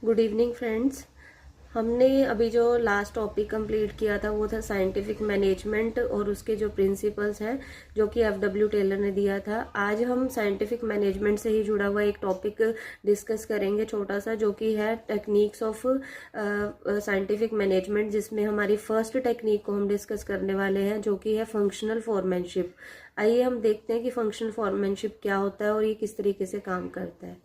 Good evening friends. हमने अभी जो लास्ट टॉपिक कंप्लीट किया था वो था साइंटिफिक मैनेजमेंट और उसके जो प्रिंसिपल्स हैं जो कि एफ.डब्ल्यू. टेलर ने दिया था। आज हम साइंटिफिक मैनेजमेंट से ही जुड़ा हुआ एक टॉपिक डिस्कस करेंगे छोटा सा, जो कि है टेक्निक्स ऑफ साइंटिफिक मैनेजमेंट, जिसमें हमारी फर्स्ट टेक्निक को हम डिस्कस करने वाले हैं जो कि है फंक्शनल फॉरमैनशिप। आइए हम देखते हैं कि फंक्शनल फॉरमैनशिप क्या होता है और ये किस तरीके से काम करता है।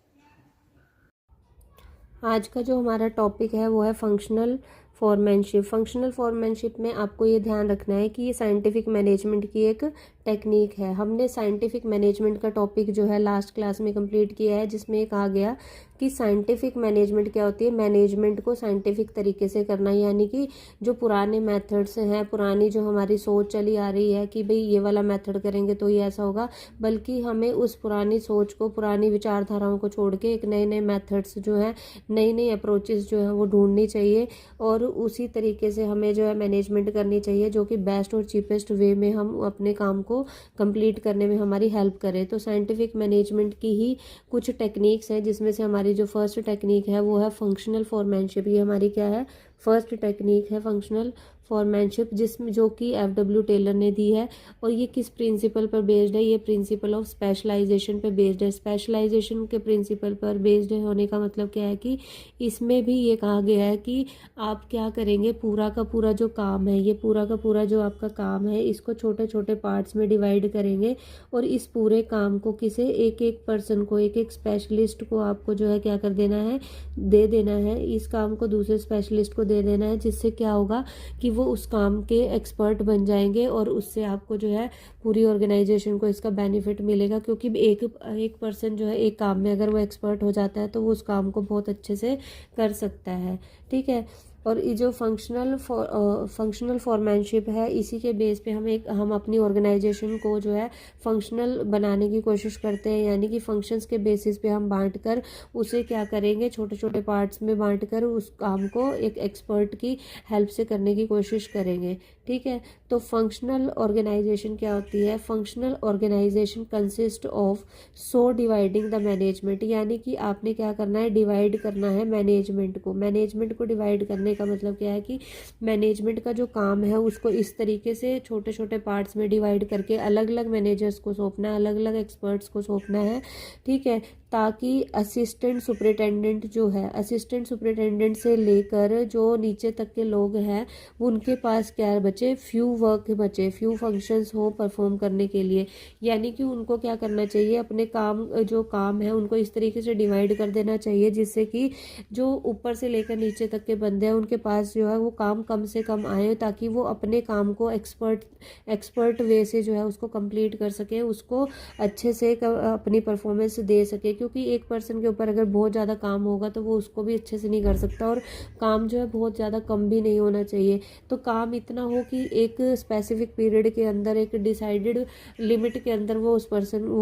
आज का जो हमारा टॉपिक है वो है फंक्शनल फॉरमैनशिप। फंक्शनल फॉरमैनशिप में आपको ये ध्यान रखना है कि ये साइंटिफिक मैनेजमेंट की एक टेक्निक है। हमने साइंटिफिक मैनेजमेंट का टॉपिक जो है लास्ट क्लास में कंप्लीट किया है, जिसमें ये कहा गया कि साइंटिफिक मैनेजमेंट क्या होती है। मैनेजमेंट को साइंटिफिक तरीके से करना, यानी कि जो पुराने मेथड्स हैं, पुरानी जो हमारी सोच चली आ रही है कि भाई ये वाला मेथड करेंगे तो ये ऐसा होगा, बल्कि हमें उस पुरानी सोच को, पुरानी विचारधाराओं को छोड़ के एक नए नए मेथड्स जो हैं, नई नई अप्रोचेस जो हैं वो ढूंढनी चाहिए और उसी तरीके से हमें जो है मैनेजमेंट करनी चाहिए, जो कि बेस्ट और चीपेस्ट वे में हम अपने काम को कंप्लीट करने में हमारी हेल्प करे। तो साइंटिफिक मैनेजमेंट की ही कुछ टेक्निक्स हैं, जिसमें से हमारी जो फर्स्ट टेक्निक है वो है फंक्शनल फॉरमैनशिप। ये हमारी क्या है, फर्स्ट टेक्निक है फंक्शनल फॉरमैनशिप, जिसमें जो कि एफ.डब्ल्यू. टेलर ने दी है। और ये किस प्रिंसिपल पर बेस्ड है, ये प्रिंसिपल ऑफ स्पेशलाइजेशन पे बेस्ड है। स्पेशलाइजेशन के प्रिंसिपल पर बेस्ड होने का मतलब क्या है कि इसमें भी ये कहा गया है कि आप क्या करेंगे, पूरा का पूरा जो काम है, ये पूरा का पूरा जो आपका काम है, इसको छोटे छोटे पार्ट्स में डिवाइड करेंगे और इस पूरे काम को किसी एक एक पर्सन को, एक एक स्पेशलिस्ट को आपको जो है क्या कर देना है, दे देना है। इस काम को दूसरे स्पेशलिस्ट को दे देना है, जिससे क्या होगा कि वो उस काम के एक्सपर्ट बन जाएंगे और उससे आपको जो है पूरी ऑर्गेनाइजेशन को इसका बेनिफिट मिलेगा। क्योंकि एक एक पर्सन जो है एक काम में अगर वो एक्सपर्ट हो जाता है तो वो उस काम को बहुत अच्छे से कर सकता है। ठीक है। और ये जो फंक्शनल फॉरमैनशिप है, इसी के बेस पे हम अपनी ऑर्गेनाइजेशन को जो है फंक्शनल बनाने की कोशिश करते हैं, यानी कि फंक्शंस के बेसिस पे हम बांट कर उसे क्या करेंगे, छोटे छोटे पार्ट्स में बांट कर उस काम को एक एक्सपर्ट की हेल्प से करने की कोशिश करेंगे। ठीक है। तो फंक्शनल ऑर्गेनाइजेशन क्या होती है, functional organisation consist of so dividing the management, यानी कि आपने क्या करना है, डिवाइड करना है मैनेजमेंट को। मैनेजमेंट को डिवाइड करने का मतलब क्या है कि मैनेजमेंट का जो काम है उसको इस तरीके से छोटे छोटे पार्ट्स में डिवाइड करके अलग अलग मैनेजर्स को सौंपना है, अलग अलग एक्सपर्ट्स को सौंपना है। ठीक है। ताकि असिस्टेंट सुपरिटेंडेंट जो है, असिस्टेंट सुपरिटेंडेंट से लेकर जो नीचे तक के लोग हैं, उनके पास क्या बचे, फ्यू वर्क बचे, फ्यू फंक्शंस हो परफॉर्म करने के लिए। यानी कि उनको क्या करना चाहिए, अपने काम जो काम है उनको इस तरीके से डिवाइड कर देना चाहिए, जिससे कि जो ऊपर से लेकर नीचे तक के बंदे हैं उनके पास जो है वो काम कम से कम आए, ताकि वो अपने काम को एक्सपर्ट वे से जो है उसको कंप्लीट कर सके, उसको अच्छे से अपनी परफॉर्मेंस दे सके। क्योंकि एक पर्सन के ऊपर अगर बहुत ज़्यादा काम होगा तो वो उसको भी अच्छे से नहीं कर सकता, और काम जो है बहुत ज़्यादा कम भी नहीं होना चाहिए। तो काम इतना हो कि एक स्पेसिफिक पीरियड के अंदर, एक डिसाइडेड लिमिट के अंदर वो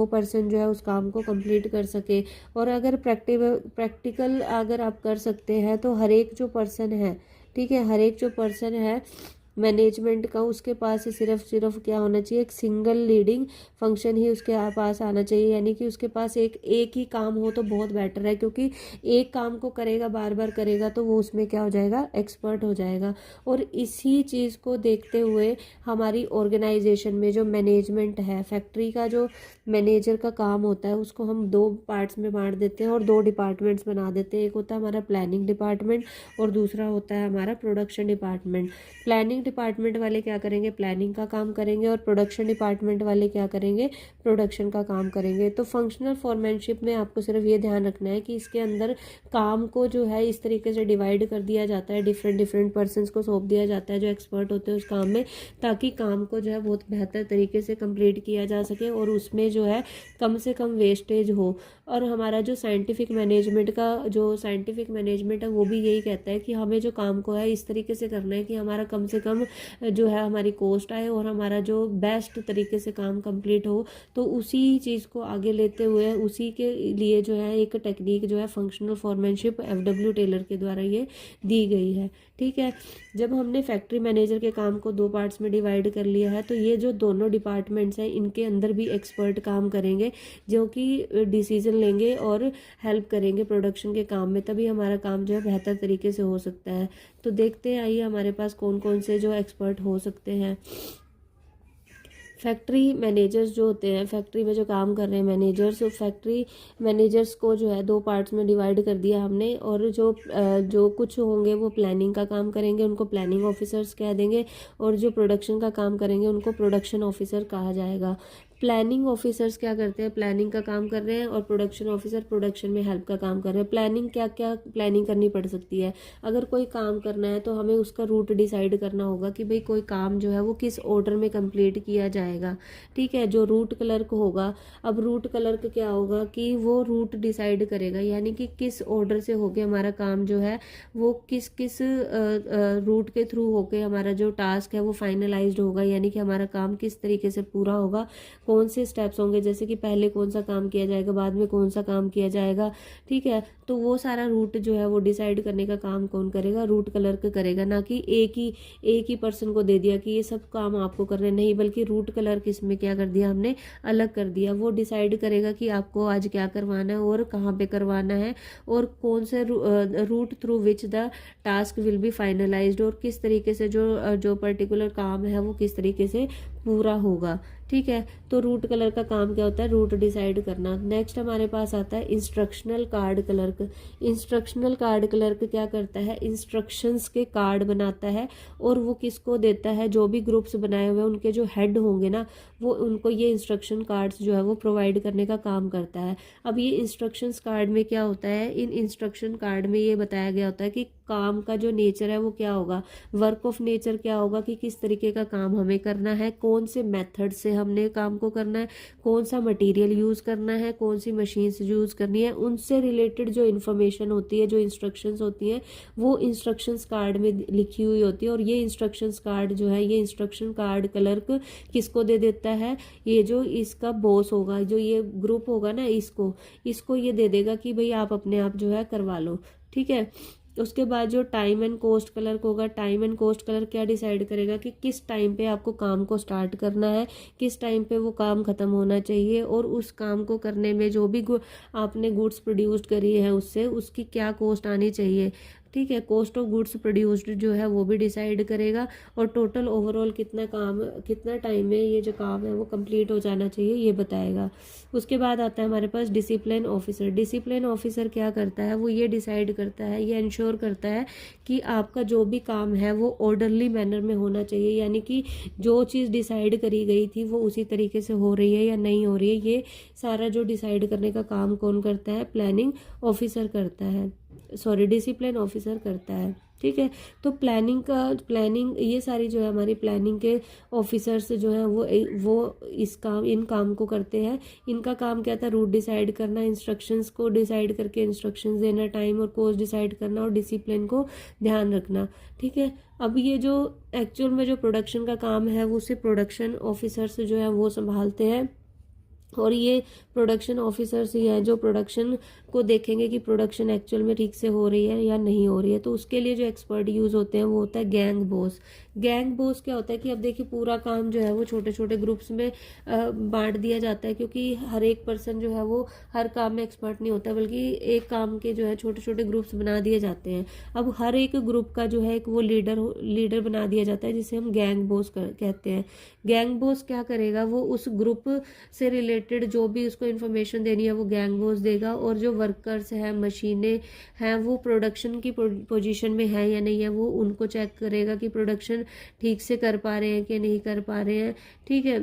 पर्सन जो है उस काम को कंप्लीट कर सके। और अगर प्रैक्टिकल अगर आप कर सकते हैं तो हर एक जो पर्सन है, ठीक है, हर एक जो पर्सन है मैनेजमेंट का, उसके पास सिर्फ क्या होना चाहिए, एक सिंगल लीडिंग फंक्शन ही उसके पास आना चाहिए। यानी कि उसके पास एक ही काम हो तो बहुत बेटर है, क्योंकि एक काम को करेगा, बार बार करेगा तो वो उसमें क्या हो जाएगा, एक्सपर्ट हो जाएगा। और इसी चीज़ को देखते हुए हमारी ऑर्गेनाइजेशन में जो मैनेजमेंट है, फैक्ट्री का जो मैनेजर का काम होता है, उसको हम दो पार्ट्स में बांट देते हैं और दो डिपार्टमेंट्स बना देते हैं। एक होता है हमारा प्लानिंग डिपार्टमेंट और दूसरा होता है हमारा प्रोडक्शन डिपार्टमेंट। प्लानिंग डिपार्टमेंट वाले क्या करेंगे, प्लानिंग का काम करेंगे, और प्रोडक्शन डिपार्टमेंट वाले क्या करेंगे, प्रोडक्शन का काम करेंगे। तो फंक्शनल फॉरमैनशिप में आपको सिर्फ ये ध्यान रखना है कि इसके अंदर काम को जो है इस तरीके से डिवाइड कर दिया जाता है, डिफरेंट पर्सनस को सौंप दिया जाता है जो एक्सपर्ट होते हैं उस काम में, ताकि काम को जो है बहुत बेहतर तरीके से कंप्लीट किया जा सके और उसमें जो है कम से कम वेस्टेज हो। और हमारा जो साइंटिफिक मैनेजमेंट है वो भी यही कहता है कि हमें जो काम को है इस तरीके से करना है कि हमारा कम से कम कम जो है हमारी कॉस्ट आए और हमारा जो बेस्ट तरीके से काम कंप्लीट हो। तो उसी चीज़ को आगे लेते हुए उसी के लिए जो है एक टेक्निक जो है फंक्शनल फॉरमैनशिप FW टेलर के द्वारा ये दी गई है। ठीक है, जब हमने फैक्ट्री मैनेजर के काम को 2 पार्ट्स में डिवाइड कर लिया है तो ये जो दोनों डिपार्टमेंट्स हैं इनके अंदर भी एक्सपर्ट काम करेंगे जो कि डिसीजन लेंगे और हेल्प करेंगे प्रोडक्शन के काम में, तभी हमारा काम जो है बेहतर तरीके से हो सकता है। तो देखते हैं आइए हमारे पास कौन कौन से जो एक्सपर्ट हो सकते हैं। फैक्ट्री मैनेजर्स जो होते हैं, फैक्ट्री में जो काम कर रहे हैं मैनेजर्स, तो फैक्ट्री मैनेजर्स को जो है 2 पार्ट्स में डिवाइड कर दिया हमने। और जो कुछ होंगे वो प्लानिंग का काम करेंगे, उनको प्लानिंग ऑफिसर्स कह देंगे, और जो प्रोडक्शन का काम करेंगे उनको प्रोडक्शन ऑफिसर कहा जाएगा। प्लानिंग ऑफिसर्स क्या करते हैं, प्लानिंग का काम कर रहे हैं, और प्रोडक्शन ऑफिसर प्रोडक्शन में हेल्प का काम कर रहे हैं। प्लानिंग क्या क्या प्लानिंग करनी पड़ सकती है, अगर कोई काम करना है तो हमें उसका रूट डिसाइड करना होगा कि भाई कोई काम जो है वो किस ऑर्डर में कंप्लीट किया जाएगा। ठीक है, जो रूट क्लर्क होगा, अब रूट क्लर्क क्या होगा कि वो रूट डिसाइड करेगा, यानी कि किस ऑर्डर से होके हमारा काम जो है वो किस किस रूट के थ्रू होके हमारा जो टास्क है वो फाइनलाइज्ड होगा, यानी कि हमारा काम किस तरीके से पूरा होगा, कौन से स्टेप्स होंगे, जैसे कि पहले कौन सा काम किया जाएगा, बाद में कौन सा काम किया जाएगा। ठीक है, तो वो सारा रूट जो है वो डिसाइड करने का काम कौन करेगा, रूट क्लर्क करेगा। ना कि एक ही पर्सन को दे दिया कि ये सब काम आपको करने, नहीं, बल्कि रूट क्लर्क इसमें क्या कर दिया हमने, अलग कर दिया। वो डिसाइड करेगा कि आपको आज क्या करवाना है और कहाँ पे करवाना है, और कौन से route through which the task will be finalised, और किस तरीके से जो पर्टिकुलर काम है वो किस तरीके से पूरा होगा। ठीक है, तो रूट कलर का काम क्या होता है, रूट डिसाइड करना। नेक्स्ट हमारे पास आता है instructional card clerk. Instructional card clerk क्या करता है, इंस्ट्रक्शंस के कार्ड बनाता है, और वो किसको देता है, जो भी ग्रुप्स बनाए हुए हैं उनके जो हेड होंगे ना, वो उनको ये इंस्ट्रक्शन कार्ड्स जो है वो प्रोवाइड करने का काम करता है। अब ये इंस्ट्रक्शंस कार्ड में क्या होता है, इन इंस्ट्रक्शन कार्ड में ये बताया गया होता है कि काम का जो नेचर है वो क्या होगा, वर्क ऑफ नेचर क्या होगा, कि किस तरीके का काम हमें करना है, कौन से मेथड से हमने काम को करना है, कौन सा मटेरियल यूज़ करना है, कौन सी मशीन्स यूज़ करनी है, उनसे रिलेटेड जो इन्फॉर्मेशन होती है, जो इंस्ट्रक्शंस होती हैं, वो इंस्ट्रक्शंस कार्ड में लिखी हुई होती है। और ये इंस्ट्रक्शंस कार्ड जो है, ये इंस्ट्रक्शन कार्ड क्लर्क किसको दे देता है, ये जो इसका बॉस होगा, जो ये ग्रुप होगा ना, इसको ये दे देगा कि भाई आप अपने आप जो है करवा लो। ठीक है, उसके बाद जो टाइम एंड कॉस्ट क्लर्क होगा, टाइम एंड कॉस्ट क्लर्क क्या डिसाइड करेगा कि किस टाइम पे आपको काम को स्टार्ट करना है, किस टाइम पे वो काम खत्म होना चाहिए, और उस काम को करने में जो भी आपने गुड्स प्रोड्यूस्ड करी है उससे उसकी क्या कॉस्ट आनी चाहिए। ठीक है, कॉस्ट ऑफ गुड्स प्रोड्यूस्ड जो है वो भी डिसाइड करेगा, और टोटल ओवरऑल कितना टाइम में ये जो काम है वो कंप्लीट हो जाना चाहिए ये बताएगा। उसके बाद आता है हमारे पास डिसिप्लिन ऑफिसर। डिसिप्लिन ऑफिसर क्या करता है, वो ये डिसाइड करता है, ये इंश्योर करता है कि आपका जो भी काम है वो ऑर्डरली मैनर में होना चाहिए, यानी कि जो चीज़ डिसाइड करी गई थी वो उसी तरीके से हो रही है या नहीं हो रही है, ये सारा जो डिसाइड करने का काम कौन करता है, प्लानिंग ऑफिसर करता है, सॉरी डिसिप्लिन ऑफिसर करता है। ठीक है, तो प्लानिंग ये सारी जो है हमारी प्लानिंग के ऑफिसर्स जो हैं वो इन काम को करते हैं। इनका काम क्या था, रूट डिसाइड करना, इंस्ट्रक्शंस को डिसाइड करके इंस्ट्रक्शंस देना, टाइम और कॉस्ट डिसाइड करना, और डिसिप्लिन को ध्यान रखना। ठीक है, अब ये जो एक्चुअल में जो प्रोडक्शन का काम है वो सिर्फ प्रोडक्शन ऑफिसर्स जो है वो संभालते हैं, और ये प्रोडक्शन ऑफिसर्स ही हैं जो प्रोडक्शन को देखेंगे कि प्रोडक्शन एक्चुअल में ठीक से हो रही है या नहीं हो रही है। तो उसके लिए जो एक्सपर्ट यूज़ होते हैं वो होता है गैंग बॉस। गैंग बॉस क्या होता है कि अब देखिए पूरा काम जो है वो छोटे छोटे ग्रुप्स में बांट दिया जाता है, क्योंकि हर एक पर्सन जो है वो हर काम में एक्सपर्ट नहीं होता, बल्कि एक काम के जो है छोटे छोटे ग्रुप्स बना दिए जाते हैं। अब हर एक ग्रुप का जो है एक वो लीडर बना दिया जाता है, जिसे हम गैंग बॉस कहते हैं। गैंग बॉस क्या करेगा, वो उस ग्रुप से रिलेटेड जो भी उसको इन्फॉर्मेशन देनी है वो गैंग बॉस देगा, और जो वर्कर्स हैं, मशीनें हैं, वो प्रोडक्शन की पोजीशन में है या नहीं है, वो उनको चेक करेगा कि प्रोडक्शन ठीक से कर पा रहे हैं कि नहीं कर पा रहे हैं। ठीक है,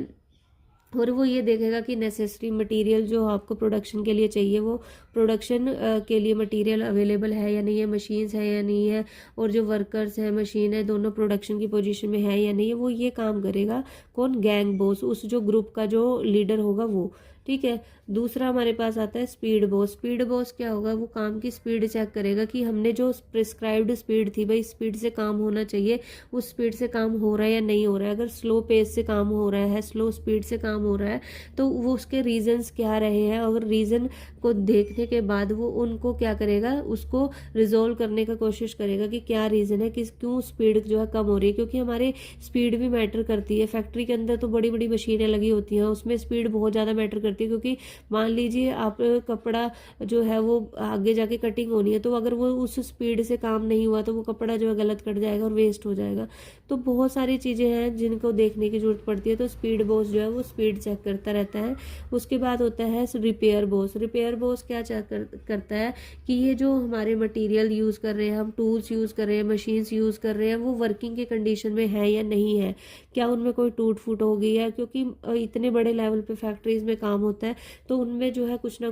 और वो ये देखेगा कि नेसेसरी मटेरियल जो आपको प्रोडक्शन के लिए चाहिए वो प्रोडक्शन के लिए मटेरियल अवेलेबल है या नहीं है, मशीन्स है या नहीं है, और जो वर्कर्स हैं, मशीन है, दोनों प्रोडक्शन की पोजीशन में है या नहीं है। वो ये काम करेगा कौन, गैंग बॉस, उस जो ग्रुप का जो लीडर होगा वो। ठीक है, दूसरा हमारे पास आता है स्पीड बॉस। स्पीड बॉस क्या होगा, वो काम की स्पीड चेक करेगा कि हमने जो प्रिस्क्राइब्ड स्पीड थी, भाई स्पीड से काम होना चाहिए, उस स्पीड से काम हो रहा है या नहीं हो रहा है। अगर स्लो पेस से काम हो रहा है, स्लो स्पीड से काम हो रहा है, तो वो उसके रीजंस क्या रहे हैं, और रीजन को देखने के बाद वो उनको क्या करेगा, उसको रिजोल्व करने का कोशिश करेगा कि क्या रीजन है, किस क्यों स्पीड जो है कम हो रही है। क्योंकि हमारे स्पीड भी मैटर करती है। फैक्ट्री के अंदर तो बड़ी बड़ी मशीनें लगी होती हैं, उसमें स्पीड बहुत ज़्यादा मैटर करती है। क्योंकि मान लीजिए आप कपड़ा जो है वो आगे जाके कटिंग होनी है, तो अगर वो उस स्पीड से काम नहीं हुआ तो वो कपड़ा जो है गलत कट जाएगा और वेस्ट हो जाएगा। तो बहुत सारी चीज़ें हैं जिनको देखने की जरूरत पड़ती है। तो स्पीड बॉस जो है वो स्पीड चेक करता रहता है। उसके बाद होता है रिपेयर बॉस। रिपेयर बॉस क्या चेक करता है कि ये जो हमारे मटेरियल यूज़ कर रहे हैं, हम टूल्स यूज़ कर रहे हैं, मशीन्स यूज़ कर रहे हैं, वो वर्किंग के कंडीशन में है या नहीं है, क्या उनमें कोई टूट फूट हो गई है। क्योंकि इतने बड़े लेवल पे फैक्ट्रीज में काम होता है, तो उनमें जो है कुछ ना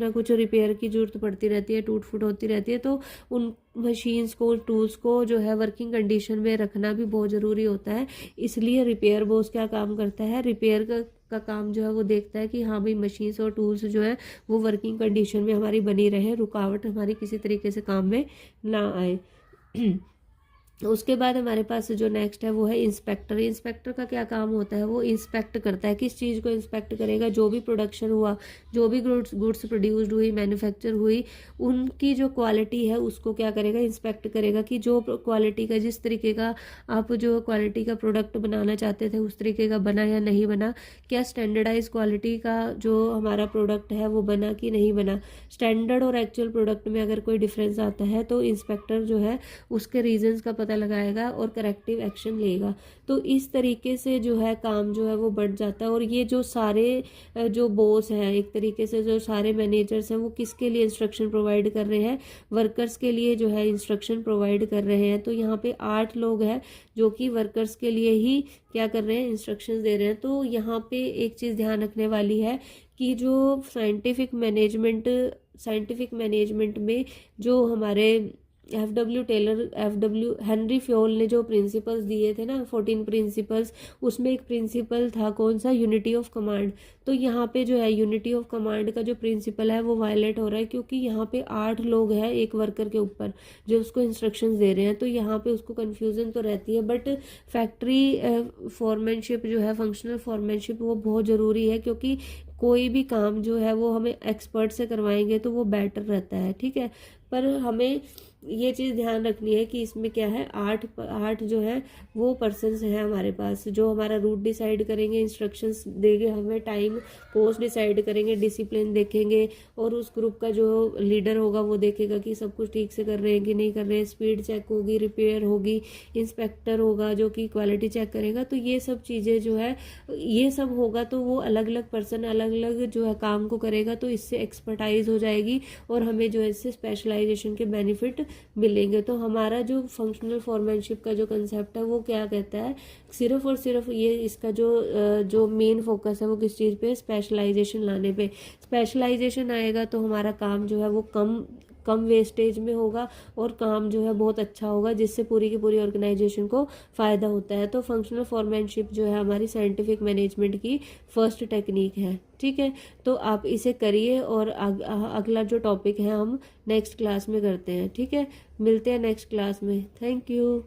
कुछ रिपेयर की जरूरत पड़ती रहती है, टूट फूट होती रहती है। तो उन मशीन्स को, टूल्स को जो है वर्किंग कंडीशन में रखना भी बहुत ज़रूरी होता है। इसलिए रिपेयर बॉस क्या काम करता है, रिपेयर का काम जो है वो देखता है कि हाँ भाई मशीन्स और टूल्स जो है वो वर्किंग कंडीशन में हमारी बनी रहे, रुकावट हमारी किसी तरीके से काम में ना आए। उसके बाद हमारे पास जो नेक्स्ट है वो है इंस्पेक्टर। इंस्पेक्टर का क्या काम होता है, वो इंस्पेक्ट करता है। किस चीज़ को इंस्पेक्ट करेगा, जो भी प्रोडक्शन हुआ, जो भी गुड्स प्रोड्यूस्ड हुई, मैन्युफैक्चर हुई, उनकी जो क्वालिटी है उसको क्या करेगा, इंस्पेक्ट करेगा कि जो क्वालिटी का, जिस तरीके का आप जो क्वालिटी का प्रोडक्ट बनाना चाहते थे उस तरीके का बना या नहीं बना, क्या स्टैंडर्डाइज क्वालिटी का जो हमारा प्रोडक्ट है वो बना कि नहीं बना। स्टैंडर्ड और एक्चुअल प्रोडक्ट में अगर कोई डिफरेंस आता है तो इंस्पेक्टर जो है उसके रीजंस का पता लगाएगा और करेक्टिव एक्शन लेगा। तो इस तरीके से जो है काम जो है वो बढ़ जाता है। और ये जो सारे जो बॉस हैं, एक तरीके से जो सारे मैनेजर्स हैं, वो किसके लिए इंस्ट्रक्शन प्रोवाइड कर रहे हैं, वर्कर्स के लिए जो है इंस्ट्रक्शन प्रोवाइड कर रहे हैं। तो यहाँ पे 8 लोग हैं जो कि वर्कर्स के लिए ही क्या कर रहे हैं, इंस्ट्रक्शंस दे रहे हैं। तो यहाँ पे एक चीज़ ध्यान रखने वाली है कि जो साइंटिफिक मैनेजमेंट में जो हमारे हेनरी फ्योल ने जो प्रिंसिपल्स दिए थे ना, 14 प्रिंसिपल्स, उसमें एक प्रिंसिपल था कौन सा, यूनिटी ऑफ कमांड। तो यहाँ पे जो है यूनिटी ऑफ कमांड का जो प्रिंसिपल है वो वायलेट हो रहा है, क्योंकि यहाँ पे 8 लोग हैं एक वर्कर के ऊपर जो उसको इंस्ट्रक्शंस दे रहे हैं। तो यहाँ पे उसको कन्फ्यूजन तो रहती है, बट फैक्ट्री फॉरमैनशिप जो है, फंक्शनल फॉरमैनशिप, वो बहुत ज़रूरी है। क्योंकि कोई भी काम जो है वो हमें एक्सपर्ट से करवाएंगे तो वो बेटर रहता है, ठीक है। पर हमें ये चीज़ ध्यान रखनी है कि इसमें क्या है, 8 जो है वो पर्सन्स हैं हमारे पास, जो हमारा रूट डिसाइड करेंगे, इंस्ट्रक्शंस देंगे, हमें टाइम पोस्ट डिसाइड करेंगे, डिसिप्लिन देखेंगे, और उस ग्रुप का जो लीडर होगा वो देखेगा कि सब कुछ ठीक से कर रहे हैं कि नहीं कर रहे हैं। स्पीड चेक होगी, रिपेयर होगी, इंस्पेक्टर होगा जो कि क्वालिटी चेक करेगा। तो ये सब चीज़ें जो है, ये सब होगा तो वो अलग अलग पर्सन अलग अलग जो है काम को करेगा, तो इससे एक्सपर्टाइज हो जाएगी और हमें जो है इससे स्पेशलाइजेशन के बेनिफिट मिलेंगे। तो हमारा जो फंक्शनल फॉरमैनशिप का जो कंसेप्ट है वो क्या कहता है, सिर्फ और सिर्फ ये इसका जो मेन फोकस है वो किस चीज़ पे, स्पेशलाइजेशन लाने पे। स्पेशलाइजेशन आएगा तो हमारा काम जो है वो कम वेस्टेज में होगा और काम जो है बहुत अच्छा होगा, जिससे पूरी की पूरी ऑर्गेनाइजेशन को फ़ायदा होता है। तो फंक्शनल फॉरमैनशिप जो है हमारी साइंटिफिक मैनेजमेंट की फर्स्ट टेक्निक है, ठीक है। तो आप इसे करिए और अगला जो टॉपिक है हम नेक्स्ट क्लास में करते हैं, ठीक है। मिलते हैं नेक्स्ट क्लास में। Thank you.